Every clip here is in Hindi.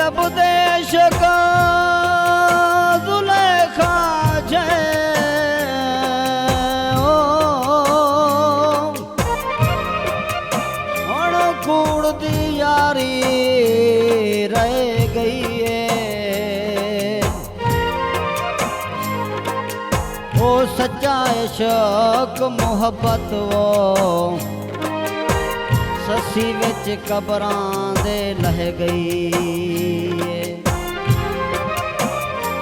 लब देश का जुलेखा जय कूड़ दी यारी रह गई है। वो सच्चा इश्क मुहब्बत वो ससी विच कबरां दे लह गई है।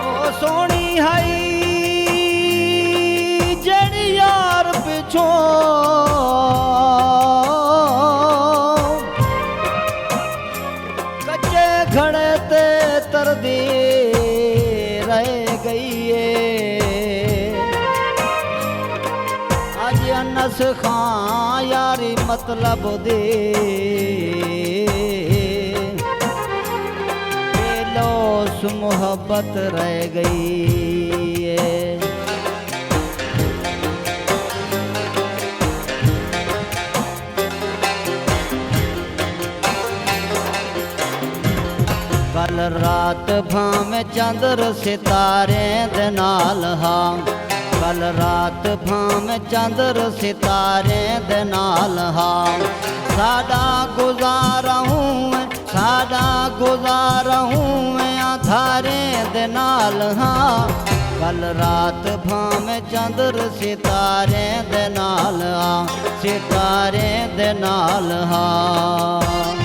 ओ सोनी हाई जेड़ी यार पिछों खड़े ते तरदी रह गई है। अज अनस खां यारी मतलब दे लोस मोहब्बत रह गई है। कल रात भावें चंद्र सितारे दे नाल हां, कल रात भावें चंद्र सितारे दे नाल हां। साडा गुजारा हूँ साडा गुजारा हूँ अंधारे दे नाल हां। कल रात भावें चंद्र सितारे दे नाल हां, सितारे दे नाल हां।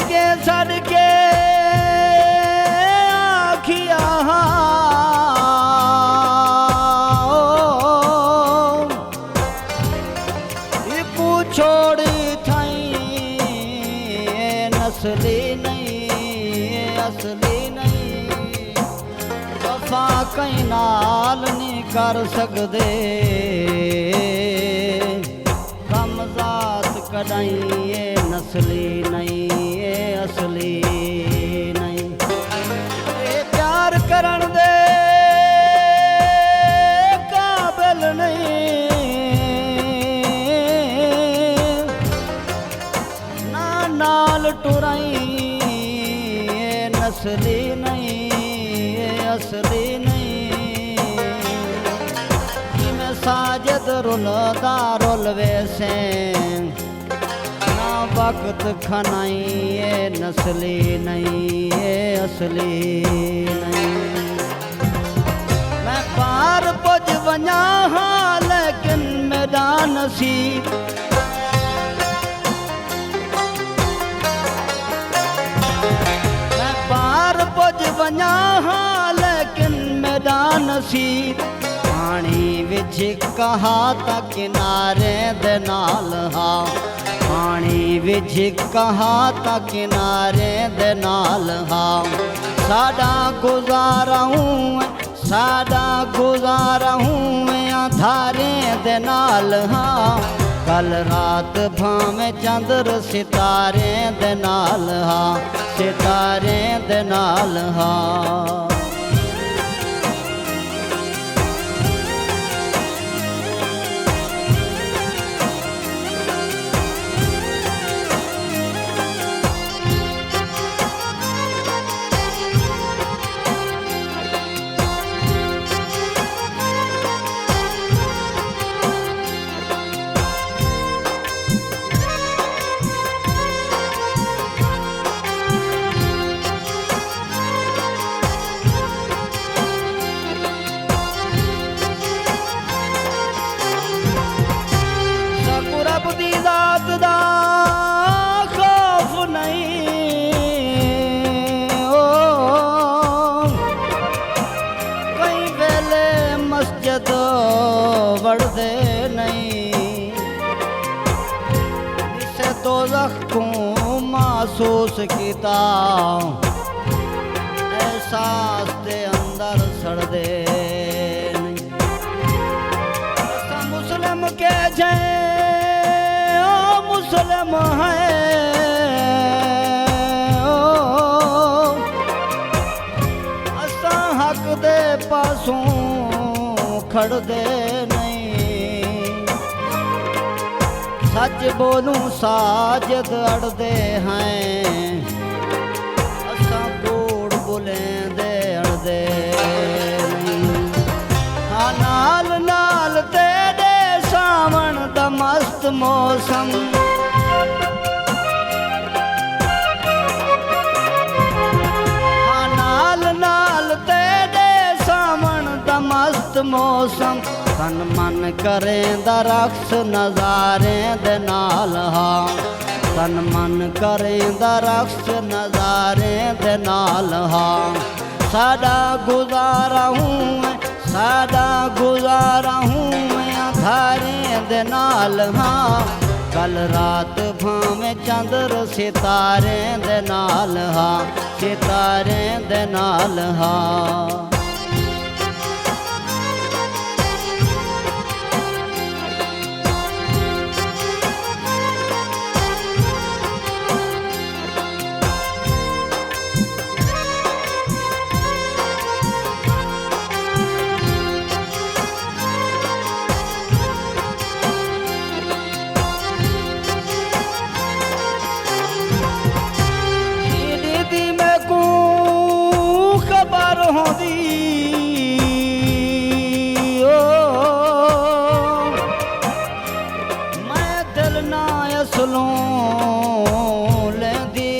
के सड़ के आखिया छोड़ी थई नस्ली नहीं असली नहीं। वफा कई नाल नहीं कर सकदे कम जात कदाई नस्ली नहीं असली नहीं। प्यार करन दे काबिल नहीं ना नाल टुराई नस्ली नहीं असली नहीं। कि मैं साजद रुलदा रुलवे से वक्त खनाई ये नस्ली नहीं ये असली नहीं। मैं पार पुज वञा हाँ लेकिन मेरा नसीब मैं पार पुज वञा हाँ लेकिन मेरा नसीब। पानी विच कहा ता किनारे दे नाल हां, पानी विच कहा ता किनारे दे नाल हां। साडा गुजारा हूँ साडा गुजारा हूँ अंधारे दे नाल हां। कल रात भावें चंद्र सितारे दे नाल हां, सितारे दे नाल हां। बढ़दे नहीं जिसे दोज़ख को महसूस किता एहसास दे अंदर सड़दे है असा हक दे पासों खड़ दे नहीं सच बोलूं साजद अड़दे हैं असा कूड़ बुलेंदे अड़दे हाँ नाल नाल तेरे सावण दा मस्त मौसम हाँ नाल नाल तेरे सावण दा मस्त मौसम तन मन करेंदा रक्स नज़ारे दे नाल हाँ तन मन करेंदा रक्स नज़ारे दे नाल हाँ साडा गुजारा हूँ साडा गुजारा हूँ मैं अंधारे दे नाल हाँ कल रात भावें चंद्र सितारे दे नाल हाँ सितारे दे नाल हाँ मैं दिल ना असलों लेंदी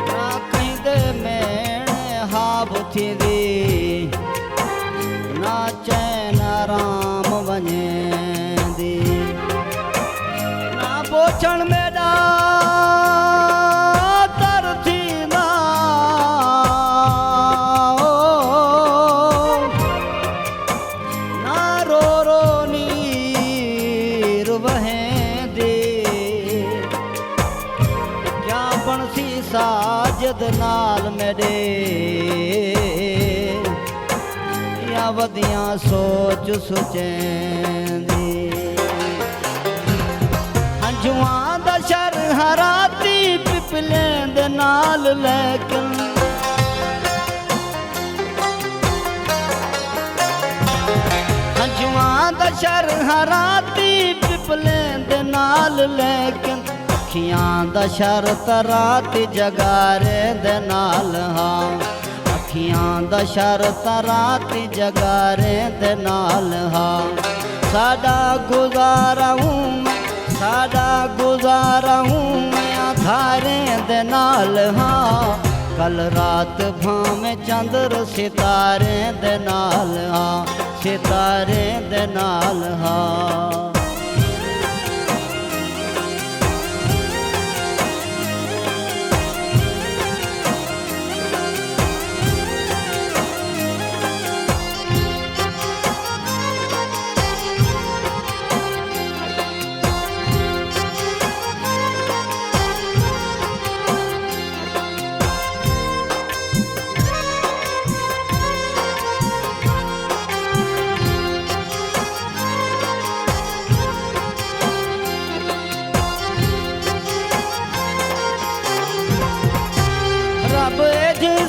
ना कहीं दे मेणे हाब थींदी ना चैन आराम वञेंदी ना पोछण मेॾा साजद नाल मेरे या वदियां सोच सुचेंदी हंजुआं दा शर हराती पिपलें दे नाल लेकिन हंजुआं दा शर हराती पिपलें दे नाल लेकिन अखियां दा शरत रात जगारे दे नाल हाँ अखियां दा शरत रात जगारे दे नाल हाँ साडा गुजारा हूँ मैं अंधारे दे नाल हाँ कल रात भावें चंद्र सितारे दे नाल हाँ सितारे दे नाल हाँ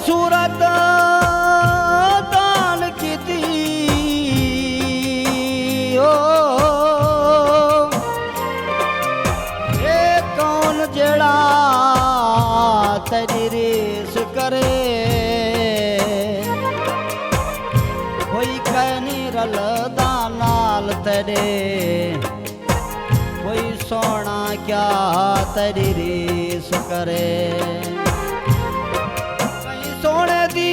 सूरत दान की दी ओ ये कौन जड़ा तेरी रीस करे कोई कहनी रलदा नाल तेरे कोई सोना क्या तेरी रीस करे सोने दी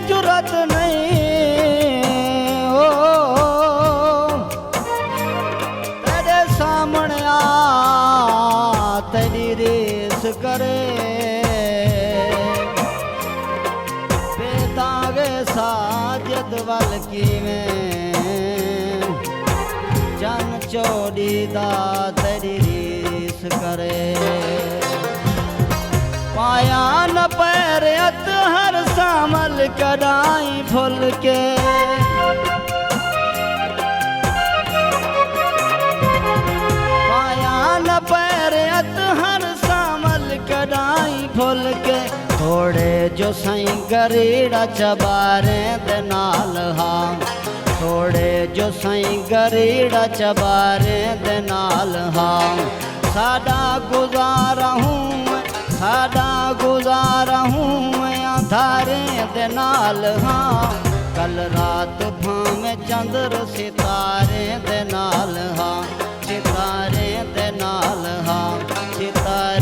जुरत नहीं ओ तेरे सामने आ तेरी रेस करे बेदागे साजद वल की में जन चोरी दा तेरी रेस करे पाया न पैरत हर सामल कदाई भूल के जो साईं गरीड़ा चबारे दे नाल हाँ थोड़े जो साईं गरीड़ा चबारे दे नाल हाँ साडा गुजारा हूँ अंधारे दे नाल हाँ कल रात भावें चंद्र सितारे दे नाल हाँ सितारे दे नाल हाँ सितारे